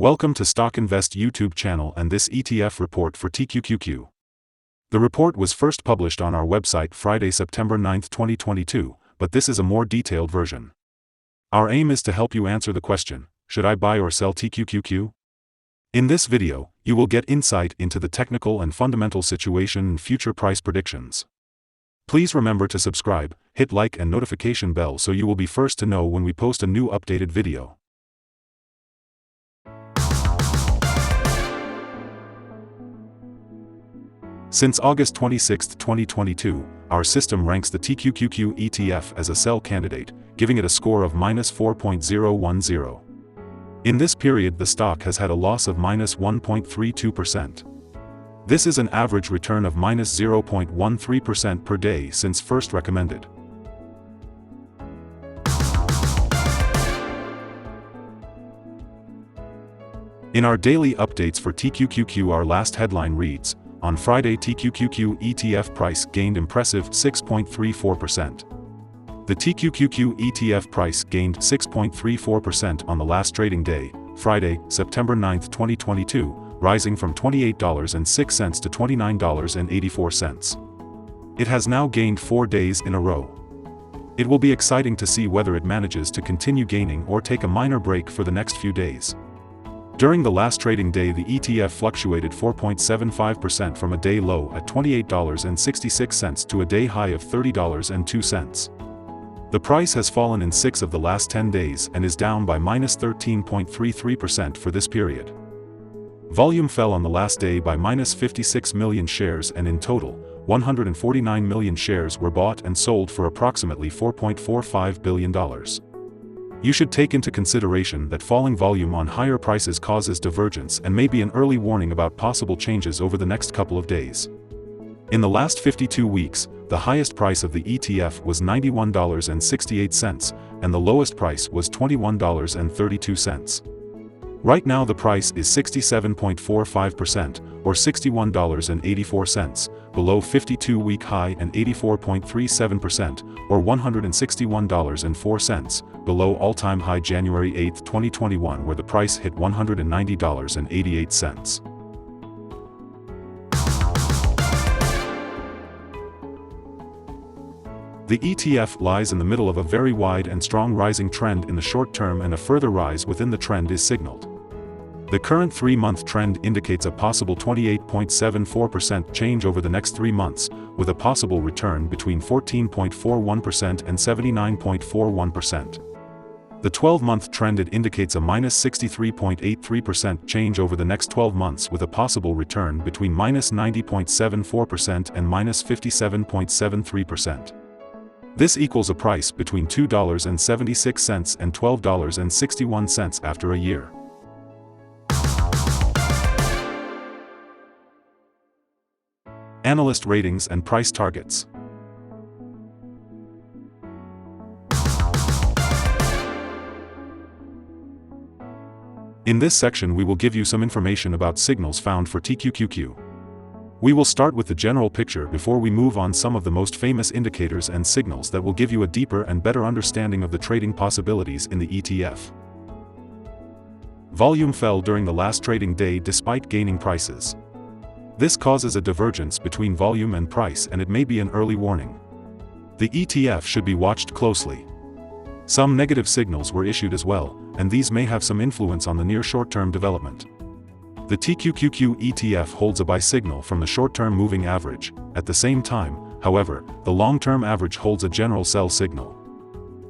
Welcome to StockInvest YouTube channel and this ETF report for TQQQ. The report was first published on our website Friday, September 9, 2022, but this is a more detailed version. Our aim is to help you answer the question, should I buy or sell TQQQ? In this video, you will get insight into the technical and fundamental situation and future price predictions. Please remember to subscribe, hit like and notification bell so you will be first to know when we post a new updated video. Since August 26, 2022, our system ranks the TQQQ ETF as a sell candidate, giving it a score of -4.010. In this period the stock has had a loss of -1.32%. This is an average return of -0.13% per day since first recommended. In our daily updates for TQQQ, our last headline reads, on Friday TQQQ ETF price gained impressive 6.34%. The TQQQ ETF price gained 6.34% on the last trading day, Friday, September 9, 2022, rising from $28.06 to $29.84. It has now gained 4 days in a row. It will be exciting to see whether it manages to continue gaining or take a minor break for the next few days. During the last trading day the ETF fluctuated 4.75% from a day low at $28.66 to a day high of $30.02. The price has fallen in 6 of the last 10 days and is down by -13.33% for this period. Volume fell on the last day by -56 million shares and in total, 149 million shares were bought and sold for approximately $4.45 billion. You should take into consideration that falling volume on higher prices causes divergence and may be an early warning about possible changes over the next couple of days. In the last 52 weeks, the highest price of the ETF was $91.68, and the lowest price was $21.32. Right now the price is 67.45%, or $61.84, below 52-week high, and 84.37%, or $161.04, below all-time high January 8, 2021 where the price hit $190.88. The ETF lies in the middle of a very wide and strong rising trend in the short term, and a further rise within the trend is signaled. The current 3-month trend indicates a possible 28.74% change over the next 3 months, with a possible return between 14.41% and 79.41%. The 12-month trend indicates a -63.83% change over the next 12 months, with a possible return between -90.74% and -57.73%. This equals a price between $2.76 and $12.61 after a year. Analyst ratings and price targets. In this section we will give you some information about signals found for TQQQ. We will start with the general picture before we move on some of the most famous indicators and signals that will give you a deeper and better understanding of the trading possibilities in the ETF. Volume fell during the last trading day despite gaining prices. This causes a divergence between volume and price, and it may be an early warning. The ETF should be watched closely. Some negative signals were issued as well, and these may have some influence on the near short-term development. The TQQQ ETF holds a buy signal from the short-term moving average. At the same time, however, the long-term average holds a general sell signal.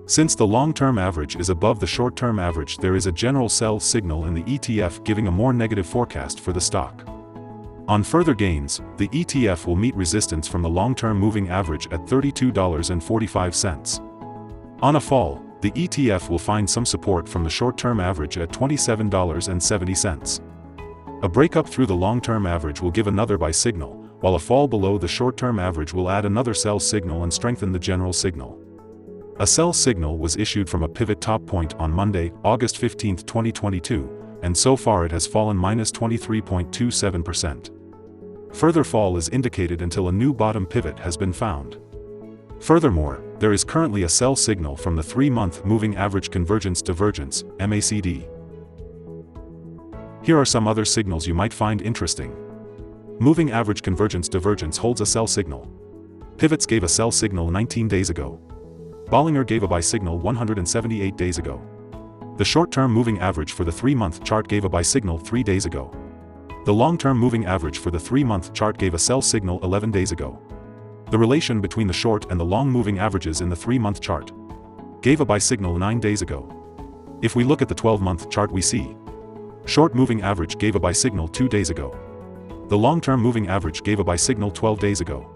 Since the long-term average is above the short-term average, there is a general sell signal in the ETF giving a more negative forecast for the stock. On further gains, the ETF will meet resistance from the long-term moving average at $32.45. On a fall, the ETF will find some support from the short-term average at $27.70. A breakup through the long-term average will give another buy signal, while a fall below the short-term average will add another sell signal and strengthen the general signal. A sell signal was issued from a pivot top point on Monday, August 15, 2022, and so far it has fallen -23.27%. Further fall is indicated until a new bottom pivot has been found. Furthermore, there is currently a sell signal from the 3-month moving average convergence divergence, MACD. Here are some other signals you might find interesting. Moving average convergence divergence holds a sell signal. Pivots gave a sell signal 19 days ago. Bollinger gave a buy signal 178 days ago. The short-term moving average for the 3-month chart gave a buy signal 3 days ago. The long-term moving average for the 3-month chart gave a sell signal 11 days ago. The relation between the short and the long moving averages in the 3-month chart gave a buy signal 9 days ago. If we look at the 12-month chart, we see short moving average gave a buy signal 2 days ago. The long-term moving average gave a buy signal 12 days ago.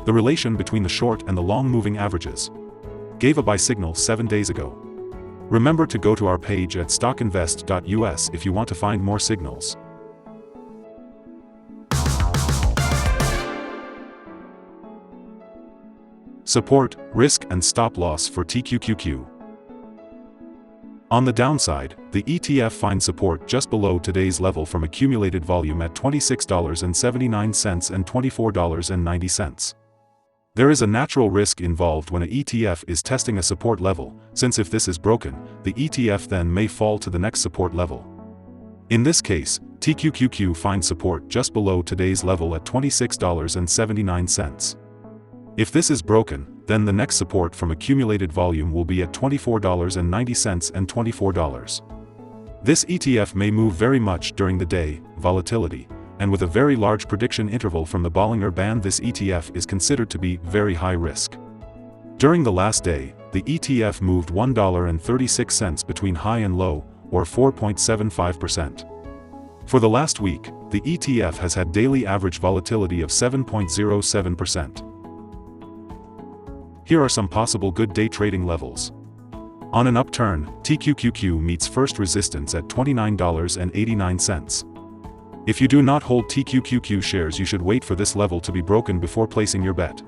The relation between the short and the long moving averages gave a buy signal 7 days ago. Remember to go to our page at StockInvest.us if you want to find more signals. Support, risk and stop loss for TQQQ. On the downside, the ETF finds support just below today's level from accumulated volume at $26.79 and $24.90. There is a natural risk involved when an ETF is testing a support level, since if this is broken, the ETF then may fall to the next support level. In this case, TQQQ finds support just below today's level at $26.79. If this is broken, then the next support from accumulated volume will be at $24.90 and $24. This ETF may move very much during the day, volatility, and with a very large prediction interval from the Bollinger Band, this ETF is considered to be very high risk. During the last day, the ETF moved $1.36 between high and low, or 4.75%. For the last week, the ETF has had daily average volatility of 7.07%. Here are some possible good day trading levels. On an upturn, TQQQ meets first resistance at $29.89. If you do not hold TQQQ shares, you should wait for this level to be broken before placing your bet.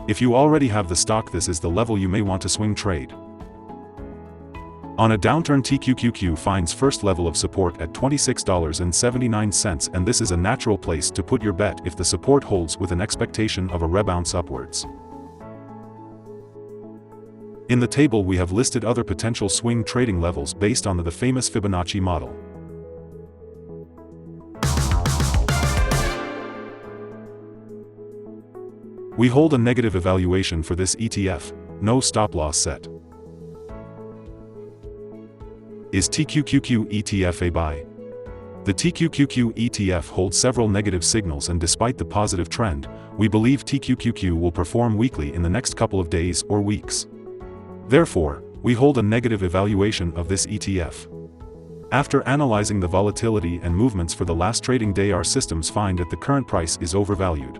If you already have the stock, this is the level you may want to swing trade. On a downturn, TQQQ finds first level of support at $26.79, and this is a natural place to put your bet if the support holds with an expectation of a rebound upwards. In the table we have listed other potential swing trading levels based on the famous Fibonacci model. We hold a negative evaluation for this ETF, no stop loss set. Is TQQQ ETF a buy? The TQQQ ETF holds several negative signals, and despite the positive trend, we believe TQQQ will perform weakly in the next couple of days or weeks. Therefore, we hold a negative evaluation of this ETF. After analyzing the volatility and movements for the last trading day, our systems find that the current price is overvalued.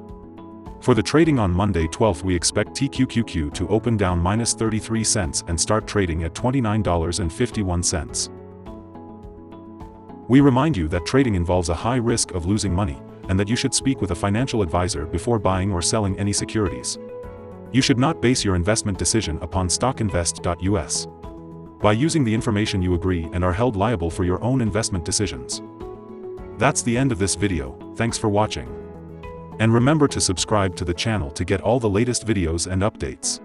For the trading on Monday 12th, we expect TQQQ to open down -33 cents and start trading at $29.51. We remind you that trading involves a high risk of losing money, and that you should speak with a financial advisor before buying or selling any securities. You should not base your investment decision upon StockInvest.us. By using the information, you agree and are held liable for your own investment decisions. That's the end of this video. Thanks for watching. And remember to subscribe to the channel to get all the latest videos and updates.